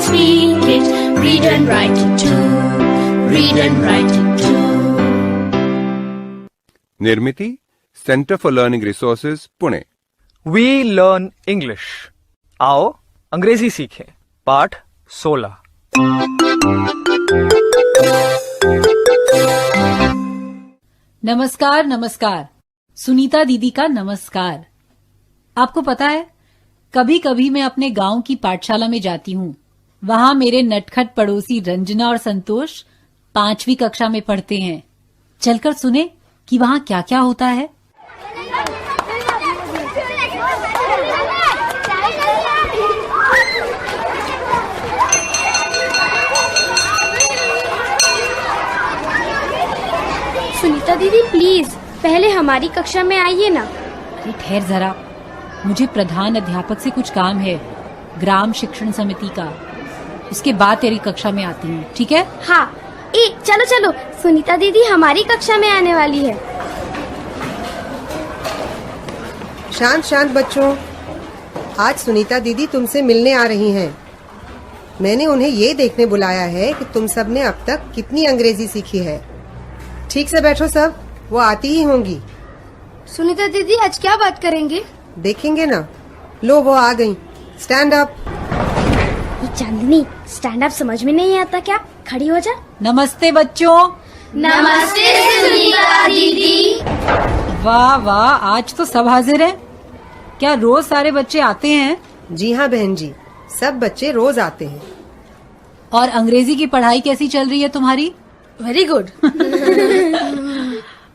speak it. Read and write it too. Read and write it too. Nirmiti center for learning resources Pune. We learn English. आओ अंग्रेजी सीखें। पाठ 16। नमस्कार नमस्कार। सुनीता दीदी का नमस्कार। आपको पता है, कभी कभी मैं अपने गांव की पाठशाला में जाती हूँ। वहां मेरे नटखट पड़ोसी रंजना और संतोष 5वीं कक्षा में पढ़ते हैं। चलकर सुने कि वहां क्या क्या होता है। सुनीता दीदी प्लीज पहले हमारी कक्षा में आइए ना। अरे ठहर जरा, मुझे प्रधान अध्यापक से कुछ काम है, ग्राम शिक्षण समिति का। उसके बाद तेरी कक्षा में आती हूँ, ठीक है? हाँ। चलो चलो, सुनीता दीदी हमारी कक्षा में आने वाली है। शांत शांत बच्चों, आज सुनीता दीदी तुमसे मिलने आ रही हैं। मैंने उन्हें ये देखने बुलाया है कि तुम सब ने अब तक कितनी अंग्रेजी सीखी है। ठीक से बैठो सब, वो आती ही होंगी। सुनीता दीदी आज क्या बात करेंगे? देखेंगे ना। लो वो आ गई। Stand up. ये चांदनी, स्टैंड अप समझ में नहीं आता क्या? खड़ी हो जा। नमस्ते बच्चों। नमस्ते सुनीता दीदी। वाह वाह, आज तो सब हाजिर हैं। क्या रोज सारे बच्चे आते हैं? जी हाँ बहन जी, सब बच्चे रोज आते हैं। और अंग्रेजी की पढ़ाई कैसी चल रही है तुम्हारी? Very good.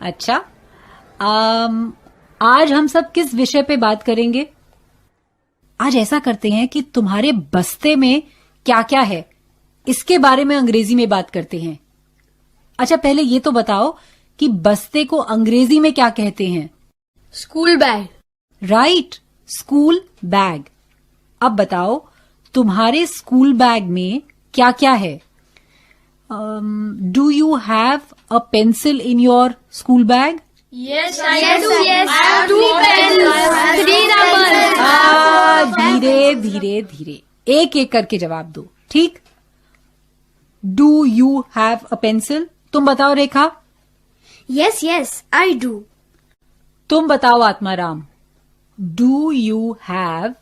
अच्छा, आज हम सब किस विषय पे बात करेंगे? आज ऐसा करते हैं कि तुम्हारे बस्ते में क्या क्या है, इसके बारे में अंग्रेजी में बात करते हैं। अच्छा, पहले ये तो बताओ कि बस्ते को अंग्रेजी में क्या कहते हैं? School bag. Right, school bag. अब बताओ तुम्हारे स्कूल बैग में क्या क्या है? Do you have a pencil in your school bag? Yes, I do. Yes, I have 2 pencils, 3 rubbers. धीरे धीरे धीरे एक एक करके जवाब दो, ठीक? Do you have a pencil? तुम बताओ रेखा। Yes, yes, I do. तुम बताओ Atmaram. Do you have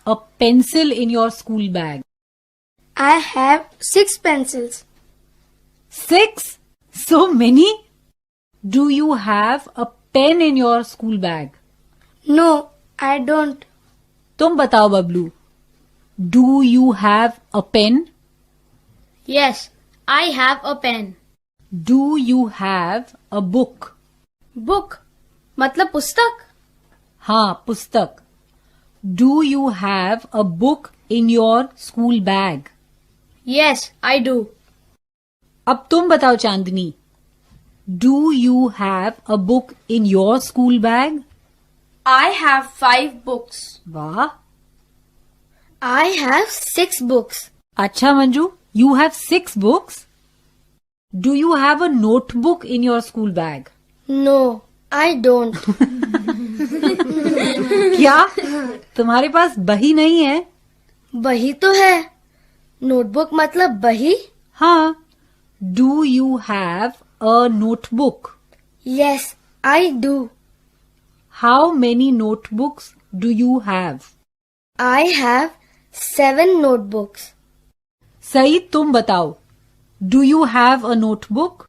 a pencil in your school bag? I have 6 pencils. 6? So many? Do you have a pen in your school bag? No, I don't. तुम बताओ Bablu. Do you have a pen? Yes, I have a pen. Do you have a book? Book मतलब पुस्तक? हाँ, पुस्तक। Do you have a book in your school bag? Yes, I do. अब तुम बताओ चांदनी। Do you have a book in your school bag? I have 5 books. वाह। I have 6 books. अच्छा Manju, you have 6 books? Do you have a notebook in your school bag? No, I don't. क्या तुम्हारे पास बही नहीं है? बही तो है। नोटबुक मतलब बही? हाँ। Do you have a notebook? Yes, I do. How many notebooks do you have? I have 7 notebooks. सही, तुम बताओ। Do you have a notebook?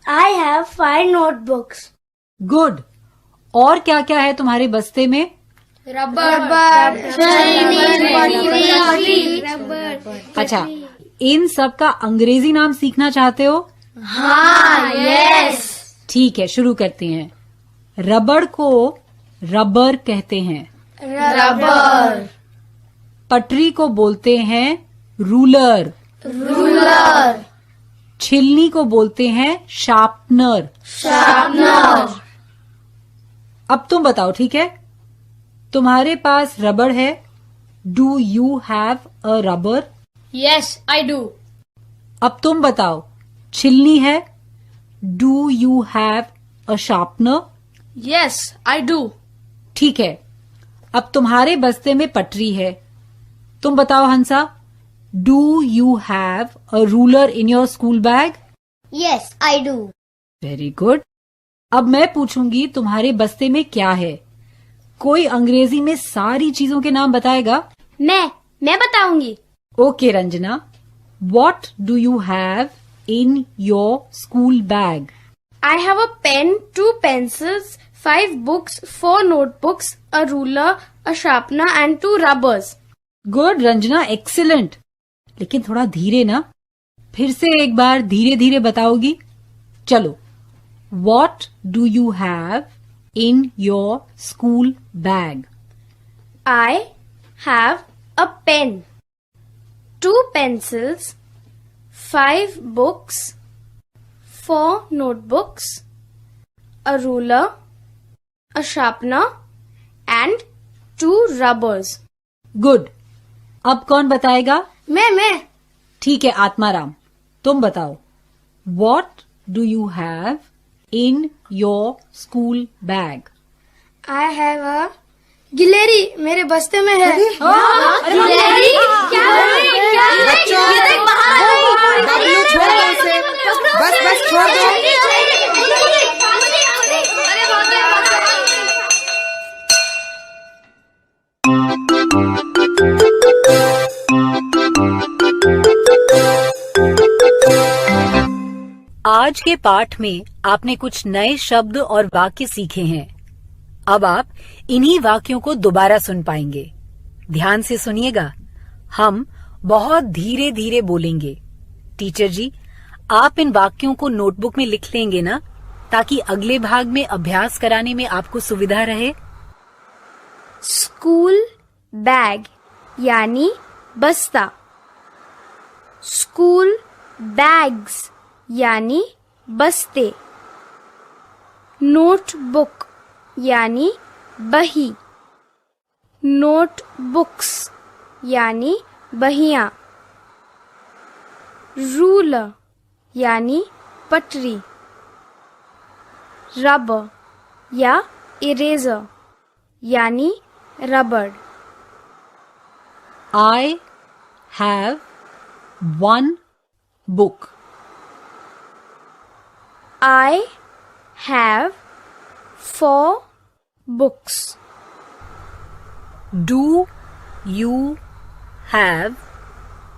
I have 5 notebooks. Good. और क्या क्या है तुम्हारे बस्ते में? रबर, अच्छा, इन सब का अंग्रेजी नाम सीखना चाहते हो? हाँ, यस। ठीक है, शुरू करते हैं। रबड़ को रबर कहते हैं। रबर। पटरी को बोलते हैं रूलर। रूलर। छिलनी को बोलते हैं शार्पनर। शार्पनर। अब तुम बताओ, ठीक है? तुम्हारे पास रबड़ है। Do you have a rubber? Yes, I do. अब तुम बताओ, छिलनी है। Do you have a sharpener? Yes, I do. ठीक है। अब तुम्हारे बस्ते में पटरी है। तुम बताओ हंसा, Do you have a ruler in your school bag? Yes, I do. Very good. अब मैं पूछूंगी तुम्हारे बस्ते में क्या है? कोई अंग्रेजी में सारी चीजों के नाम बताएगा? मैं बताऊंगी. Okay, Ranjana. What do you have in your school bag? I have a pen, 2 pencils, 5 books, 4 notebooks, a ruler, a sharpener and 2 rubbers. Good Ranjana, excellent. लेकिन थोड़ा धीरे ना. फिर से एक बार धीरे धीरे बताओगी? चलो. What do you have in your school bag? I have a pen, 2 pencils, 5 books, 4 notebooks, a ruler, a sharpener and 2 rubbers. Good. अब कौन बताएगा? मैं. ठीक है आत्माराम, तुम बताओ. What do you have in your school bag? I have a गिलेरी मेरे बस्ते में है. गिलहरी? बच्चों, बबलू छोड़ दो उसे. बस छोड़ दो. आज के पाठ में आपने कुछ नए शब्द और वाक्य सीखे हैं. अब आप इन्हीं वाक्यों को दोबारा सुन पाएंगे. ध्यान से सुनिएगा. हम बहुत धीरे धीरे बोलेंगे. टीचर जी, आप इन वाक्यों को नोटबुक में लिख लेंगे ना, ताकि अगले भाग में अभ्यास कराने में आपको सुविधा रहे. स्कूल बैग यानी बस्ता. स्कूल बैग्स यानी बस्ते. नोटबुक यानी बही. नोटबुक्स यानी बहियां. रूलर यानी पटरी. रबर या इरेजर यानी रबड़. I have one book. I have 4 books. Do you have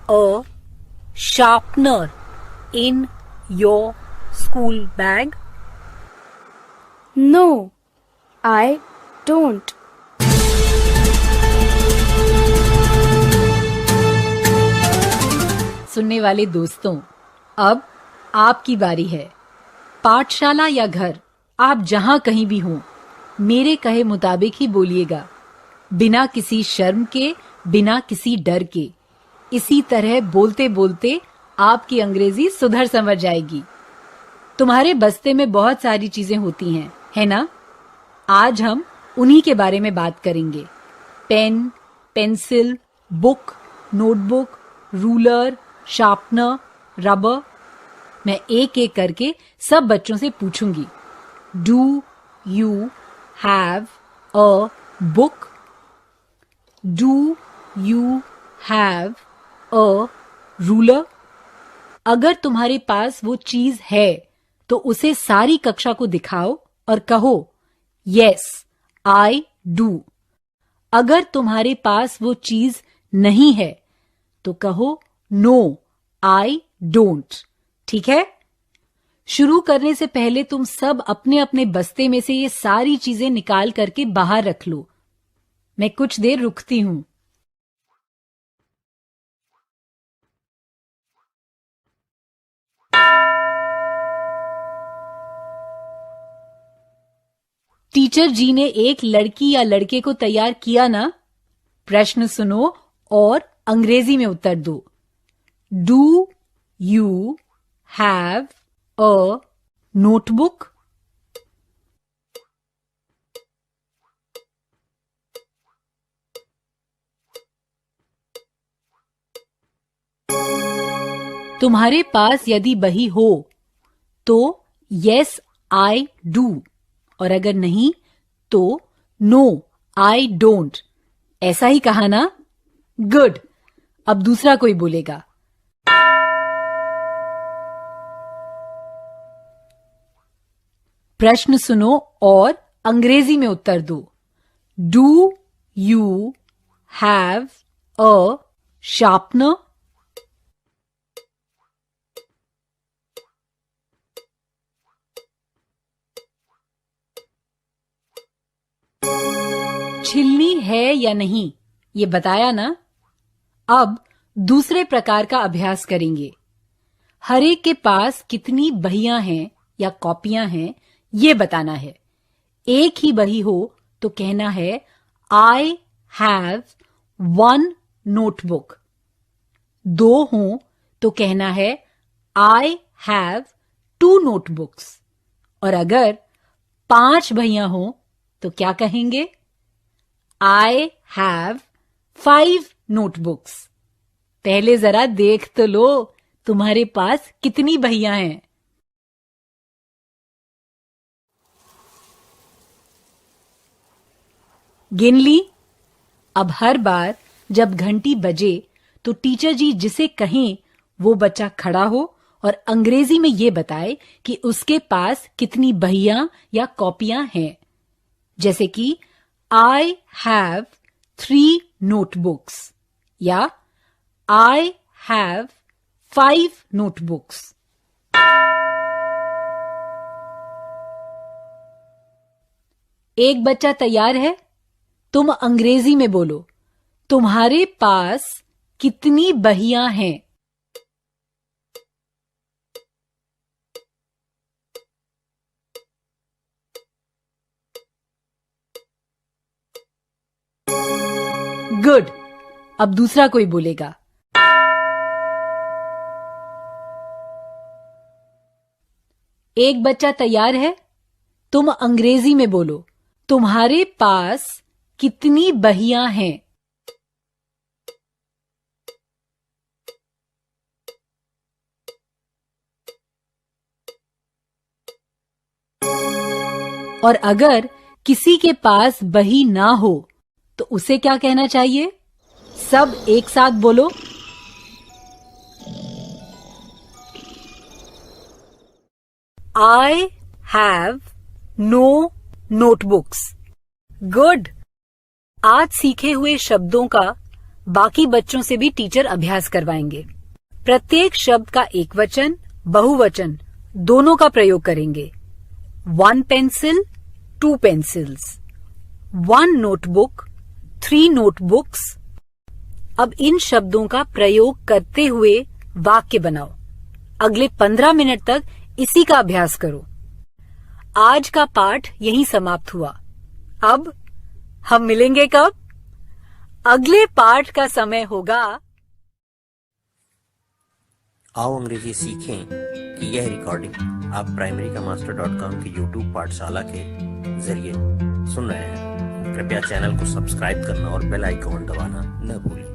a sharpener in your school bag? No, I don't. सुनने वाले दोस्तों, अब आपकी बारी है. पाठशाला या घर, आप जहां कहीं भी हों, मेरे कहे मुताबिक ही बोलिएगा. बिना किसी शर्म के, बिना किसी डर के. इसी तरह बोलते बोलते आपकी अंग्रेजी सुधर समझ जाएगी. तुम्हारे बस्ते में बहुत सारी चीजें होती हैं, है ना? आज हम उन्हीं के बारे में बात करेंगे. Pen, pencil, book, notebook, ruler, sharpener, rubber. मैं एक एक करके सब बच्चों से पूछूंगी. Do you have a book? Do you have a ruler? अगर तुम्हारे पास वो चीज है तो उसे सारी कक्षा को दिखाओ और कहो यस आई डू. अगर तुम्हारे पास वो चीज नहीं है तो कहो नो आई डोंट. ठीक है? शुरू करने से पहले तुम सब अपने अपने बस्ते में से ये सारी चीजें निकाल करके बाहर रख लो. मैं कुछ देर रुकती हूं. टीचर जी ने एक लड़की या लड़के को तैयार किया ना? प्रश्न सुनो और अंग्रेजी में उत्तर दो. Do you have a notebook? तुम्हारे पास यदि बही हो तो यस आई डू, और अगर नहीं तो नो आई डोंट. ऐसा ही कहा ना? गुड. अब दूसरा कोई बोलेगा। प्रश्न सुनो और अंग्रेजी में उत्तर दो। Do you have a sharpener? छिलनी है या नहीं ये बताया ना। अब दूसरे प्रकार का अभ्यास करेंगे। हर एक के पास कितनी बहियां हैं या कॉपियां हैं ये बताना है। एक ही बही हो तो कहना है आई हैव 1 नोटबुक। 2 हों तो कहना है आई हैव 2 नोटबुक्स। और अगर 5 बहियां हों तो क्या कहेंगे? I have 5 notebooks. पहले जरा देख तो लो तुम्हारे पास कितनी बहियां हैं। गिन ली? अब हर बार जब घंटी बजे तो टीचर जी जिसे कहें वो बच्चा खड़ा हो और अंग्रेजी में ये बताए कि उसके पास कितनी बहियां या कॉपियां हैं। जैसे कि आई हैव 3 नोटबुक्स या आई हैव 5 नोटबुक्स। एक बच्चा तैयार है? तुम अंग्रेजी में बोलो, तुम्हारे पास कितनी बहियां हैं? गुड। अब दूसरा कोई बोलेगा। एक बच्चा तैयार है? तुम अंग्रेजी में बोलो, तुम्हारे पास कितनी बहियां हैं? और अगर किसी के पास बही ना हो तो उसे क्या कहना चाहिए? सब एक साथ बोलो। I have no notebooks. Good. आज सीखे हुए शब्दों का बाकी बच्चों से भी टीचर अभ्यास करवाएंगे। प्रत्येक शब्द का एक वचन, बहुवचन दोनों का प्रयोग करेंगे। 1 पेंसिल, 2 पेंसिल्स, 1 नोटबुक, 3 नोटबुक्स। अब इन शब्दों का प्रयोग करते हुए वाक्य बनाओ। अगले 15 मिनट तक इसी का अभ्यास करो। आज का पाठ यहीं समाप्त हुआ। अब हम मिलेंगे कब? अगले पाठ का समय होगा। आओ अंग्रेजी सीखें कि यह रिकॉर्डिंग आप primarykaamaster.com की YouTube पाठशाला के जरिए सुन रहे हैं। कृपया चैनल को सब्सक्राइब करना और बेल आइकॉन दबाना न भूलें।